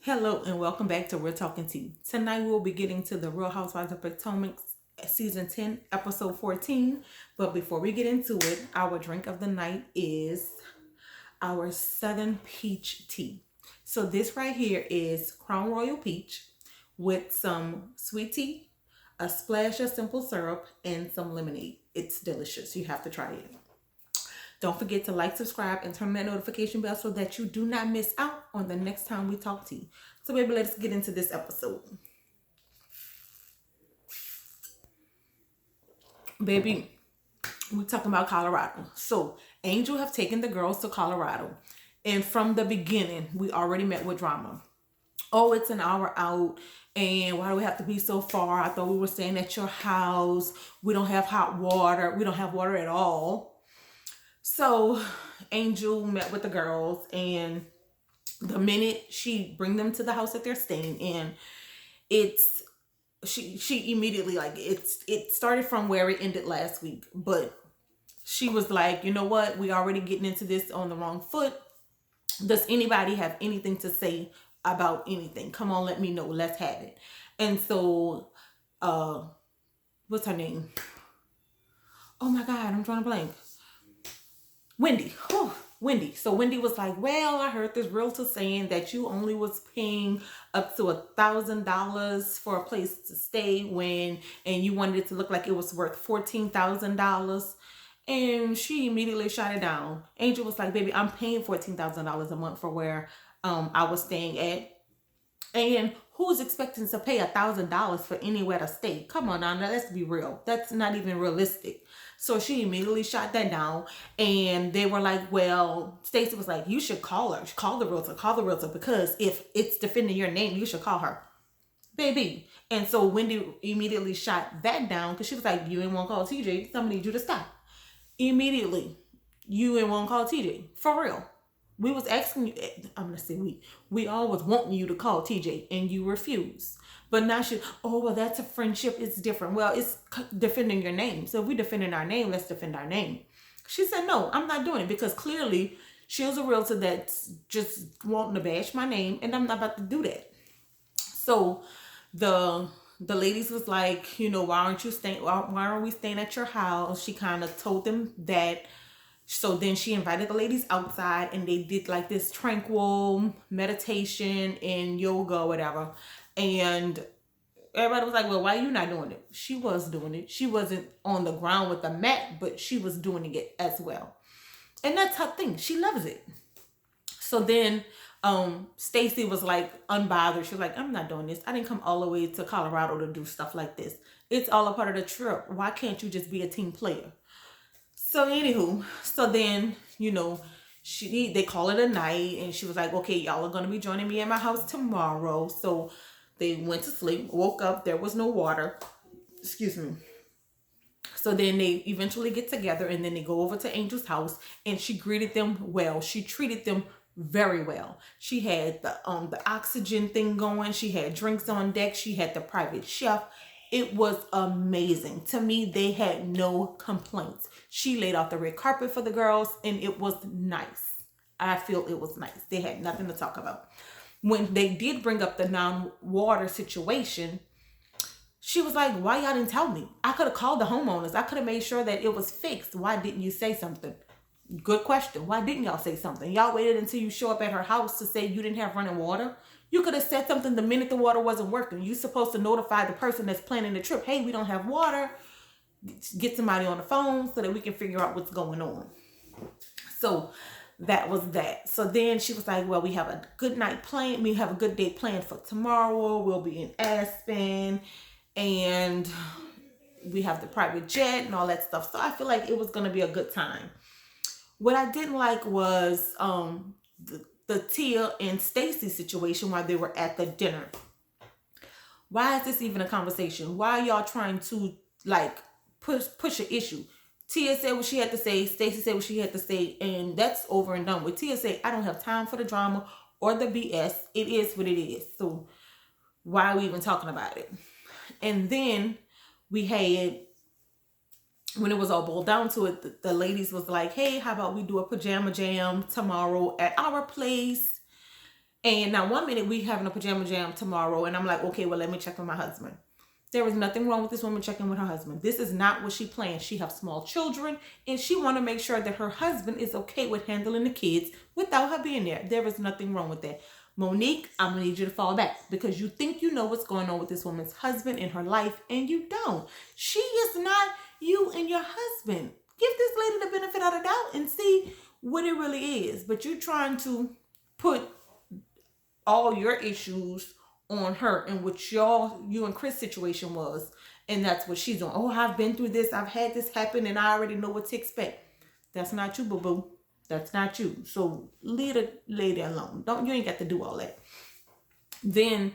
Hello and welcome back to We're Talking Tea. Tonight we'll be getting to the Real Housewives of Potomac season 10, episode 14. But before we get into it, our drink of the night is our Southern Peach Tea. So this right here is Crown Royal Peach with some sweet tea, a splash of simple syrup, and some lemonade. It's delicious. You have to try it. Don't forget to like, subscribe, and turn that notification bell so that you do not miss out on the next time we talk tea. So baby, let's get into this episode. Baby, we're talking about Colorado. So Angel have taken the girls to Colorado. And from the beginning, we already met with drama. Oh, it's an hour out. And why do we have to be so far? I thought we were staying at your house. We don't have hot water. We don't have water at all. So Angel met with the girls, and the minute she bring them to the house that they're staying in, it's she immediately, like, it started from where it ended last week, but she was like, you know what, we already getting into this on the wrong foot. Does anybody have anything to say about anything? Come on, let me know. Let's have it. And so what's her name? Oh my god, I'm drawing a blank. Wendy. Whew. Wendy. So Wendy was like, well, I heard this realtor saying that you only was paying up to $1,000 for a place to stay and you wanted it to look like it was worth $14,000. And she immediately shot it down. Angel was like, baby, I'm paying $14,000 a month for where I was staying at. And who's expecting to pay $1,000 for anywhere to stay? Come on now, let's be real. That's not even realistic. So she immediately shot that down, and they were like, well, Stacey was like, you should call her. Call the realtor, because if it's defending your name, you should call her. Baby. And so Wendy immediately shot that down because she was like, you ain't want to call TJ. Somebody need you to stop. Immediately, you ain't want to call TJ. For real. We was asking you, I'm going to say we all was wanting you to call TJ and you refused. But now oh, well, that's a friendship. It's different. Well, it's defending your name. So if we defending our name, let's defend our name. She said, no, I'm not doing it, because clearly she was a realtor that's just wanting to bash my name, and I'm not about to do that. So the ladies was like, why aren't we staying at your house? She kind of told them that. So then she invited the ladies outside, and they did like this tranquil meditation and yoga or whatever. And everybody was like, well, why are you not doing it? She was doing it. She wasn't on the ground with the mat, but she was doing it as well. And that's her thing. She loves it. So then Stacey was like unbothered. She was like, I'm not doing this. I didn't come all the way to Colorado to do stuff like this. It's all a part of the trip. Why can't you just be a team player? So anywho, so then, they call it a night, and she was like, okay, y'all are going to be joining me at my house tomorrow. So they went to sleep, woke up, there was no water. Excuse me. So then they eventually get together, and then they go over to Angel's house, and she greeted them well. She treated them very well. She had the oxygen thing going. She had drinks on deck. She had the private chef. It was amazing. To me, they had no complaints. She laid out the red carpet for the girls, and it was nice. I feel it was nice. They had nothing to talk about. When they did bring up the non-water situation, she was like, why y'all didn't tell me? I could have called the homeowners. I could have made sure that it was fixed. Why didn't you say something? Good question. Why didn't y'all say something? Y'all waited until you show up at her house to say you didn't have running water? You could have said something the minute the water wasn't working. You're supposed to notify the person that's planning the trip. Hey, we don't have water. Get somebody on the phone so that we can figure out what's going on. So that was that. So then she was like, well, we have a good night planned. We have a good day planned for tomorrow. We'll be in Aspen, and we have the private jet and all that stuff. So I feel like it was going to be a good time. What I didn't like was the Tia and Stacey situation while they were at the dinner. Why is this even a conversation? Why are y'all trying to like push an issue? Tia said what she had to say. Stacey said what she had to say, and that's over and done with. Tia said, I don't have time for the drama or the BS. It is what it is. So why are we even talking about it? And then we had, when it was all boiled down to it, the ladies was like, hey, how about we do a pajama jam tomorrow at our place? And now one minute we having a pajama jam tomorrow, and I'm like, okay, well, let me check with my husband. There is nothing wrong with this woman checking with her husband. This is not what she planned. She has small children, and she want to make sure that her husband is okay with handling the kids without her being there. There is nothing wrong with that. Monique, I'm gonna need you to fall back because you think you know what's going on with this woman's husband in her life, and you don't. She is not you and your husband. Give this lady the benefit of the doubt and see what it really is. But you're trying to put all your issues on her and what you and Chris situation was, and that's what she's doing. Oh, I've been through this, I've had this happen, and I already know what to expect. That's not you, boo-boo. That's not you. So leave the lady alone. You ain't got to do all that. Then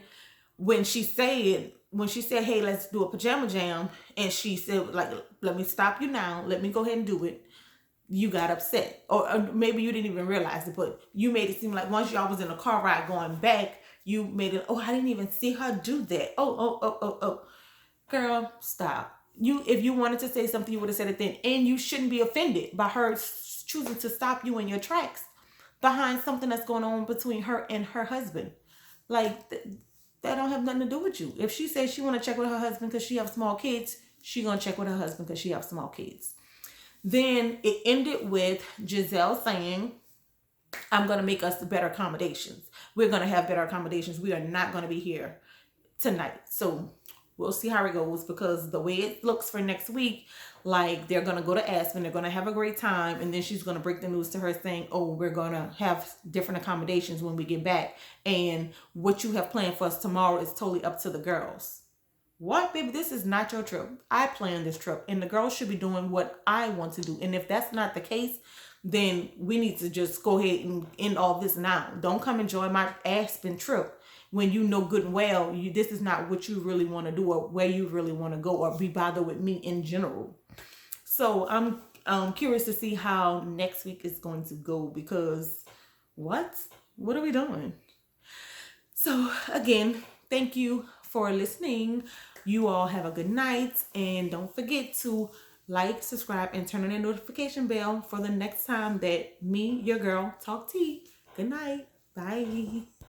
when she said, hey, let's do a pajama jam, and she said, like, let me stop you now, let me go ahead and do it, you got upset. Or maybe you didn't even realize it, but you made it seem like once y'all was in a car ride going back, you made it, oh, I didn't even see her do that. Oh. Girl, stop. If you wanted to say something, you would have said it then. And you shouldn't be offended by her choosing to stop you in your tracks behind something that's going on between her and her husband. Like, that don't have nothing to do with you. If she says she want to check with her husband because she have small kids, she going to check with her husband because she have small kids. Then it ended with Giselle saying, I'm going to make us better accommodations. We're going to have better accommodations. We are not going to be here tonight. So we'll see how it goes, because the way it looks for next week, like, they're going to go to Aspen, they're going to have a great time, and then she's going to break the news to her saying, oh, we're going to have different accommodations when we get back, and what you have planned for us tomorrow is totally up to the girls. What, baby? This is not your trip. I planned this trip, and the girls should be doing what I want to do. And if that's not the case, then we need to just go ahead and end all this now. Don't come enjoy my Aspen trip when you know good and well this is not what you really want to do, or where you really want to go, or be bothered with me in general. So I'm curious to see how next week is going to go, because what are we doing? So again, thank you for listening. You all have a good night, and don't forget to like, subscribe, and turn on the notification bell for the next time that me, your girl, talk tea. Good night. Bye.